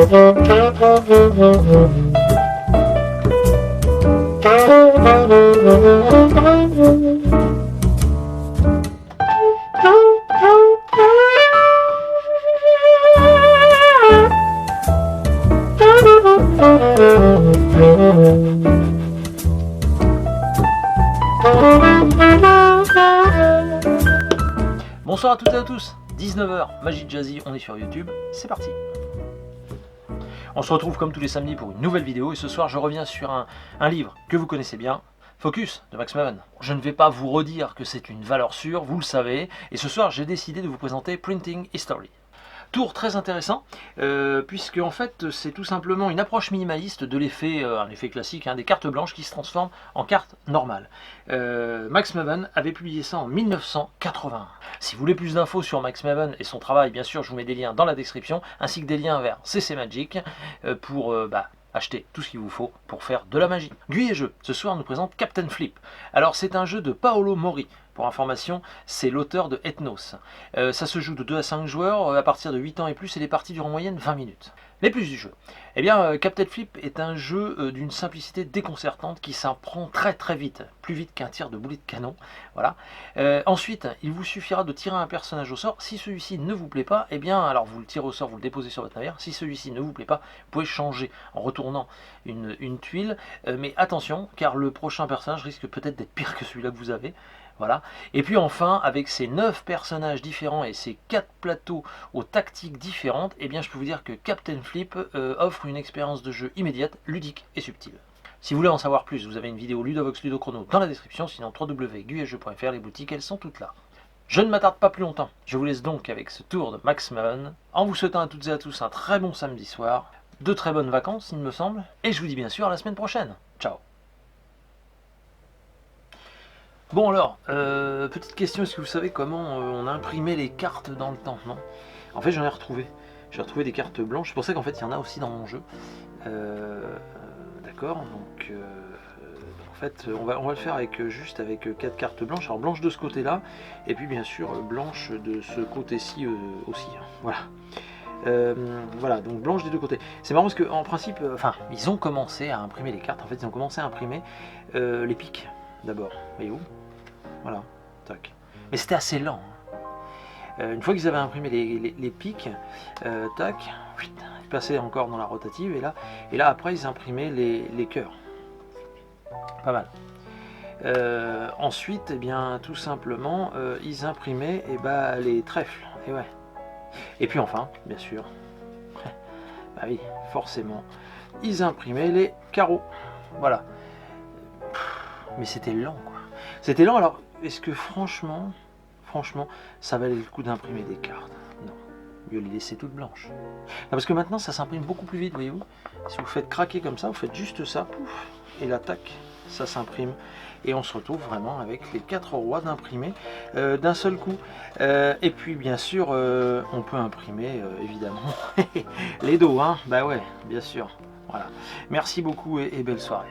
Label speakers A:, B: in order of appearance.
A: Bonsoir à toutes et à tous, 19h, Magie Jazzy, on est sur YouTube, c'est parti. On se retrouve comme tous les samedis pour une nouvelle vidéo et ce soir je reviens sur un livre que vous connaissez bien, Focus de Max Maven. Je ne vais pas vous redire que c'est une valeur sûre, vous le savez, et ce soir j'ai décidé de vous présenter Printing History. Tour très intéressant, puisque en fait c'est tout simplement une approche minimaliste de l'effet, un effet classique, des cartes blanches qui se transforment en cartes normales. Max Maven avait publié ça en 1981. Si vous voulez plus d'infos sur Max Maven et son travail, bien sûr je vous mets des liens dans la description, ainsi que des liens vers CC Magic pour acheter tout ce qu'il vous faut pour faire de la magie. Guy et Jeux, ce soir nous présente Captain Flip. Alors c'est un jeu de Paolo Mori. Pour information, c'est l'auteur de Ethnos. Ça se joue de 2 à 5 joueurs, à partir de 8 ans et plus, et les parties durent en moyenne 20 minutes. Les plus du jeu. Eh bien, Captain Flip est un jeu d'une simplicité déconcertante qui s'apprend très très vite, plus vite qu'un tir de boulet de canon. Voilà. Ensuite, il vous suffira de tirer un personnage au sort. Si celui-ci ne vous plaît pas, eh bien, alors vous le tirez au sort, vous le déposez sur votre navire. Si celui-ci ne vous plaît pas, vous pouvez changer en retournant une tuile. Mais attention, car le prochain personnage risque peut-être d'être pire que celui-là que vous avez. Voilà. Et puis enfin, avec ces 9 personnages différents et ces 4 plateaux aux tactiques différentes, eh bien je peux vous dire que Captain Flip offre une expérience de jeu immédiate, ludique et subtile. Si vous voulez en savoir plus, vous avez une vidéo Ludovox Ludochrono dans la description, sinon www.guijeux.fr, les boutiques elles sont toutes là. Je ne m'attarde pas plus longtemps, je vous laisse donc avec ce tour de Max Maven, en vous souhaitant à toutes et à tous un très bon samedi soir, de très bonnes vacances il me semble, et je vous dis bien sûr à la semaine prochaine. Ciao. Bon alors, petite question, est-ce que vous savez comment on imprimait les cartes dans le temps? Non. En fait j'en ai retrouvé. J'ai retrouvé des cartes blanches, c'est pour ça qu'en fait il y en a aussi dans mon jeu. D'accord, donc en fait on va le faire avec juste avec 4 cartes blanches. Alors blanche de ce côté-là, et puis bien sûr blanche de ce côté-ci aussi. Voilà. Voilà, donc blanche des deux côtés. C'est marrant parce qu'en principe, ils ont commencé à imprimer les cartes. En fait, ils ont commencé à imprimer les piques d'abord. Voyez-vous? Voilà, tac. Mais c'était assez lent. Une fois qu'ils avaient imprimé les piques, tac, ils passaient encore dans la rotative et là après ils imprimaient les cœurs. Pas mal. Ensuite, eh bien, tout simplement, ils imprimaient les trèfles. Et ouais. Et puis enfin, bien sûr, bah oui, forcément, ils imprimaient les carreaux. Voilà. Mais c'était lent, quoi. C'était lent, alors, est-ce que franchement, ça valait le coup d'imprimer des cartes? Non. Mieux les laisser toutes blanches. Non, parce que maintenant, ça s'imprime beaucoup plus vite, voyez-vous. Si vous faites craquer comme ça, vous faites juste ça, pouf, et là, tac, ça s'imprime. Et on se retrouve vraiment avec les 4 rois d'imprimés d'un seul coup. Et puis, bien sûr, on peut imprimer, évidemment, les dos, hein. Bah ouais, bien sûr. Voilà. Merci beaucoup et belle soirée.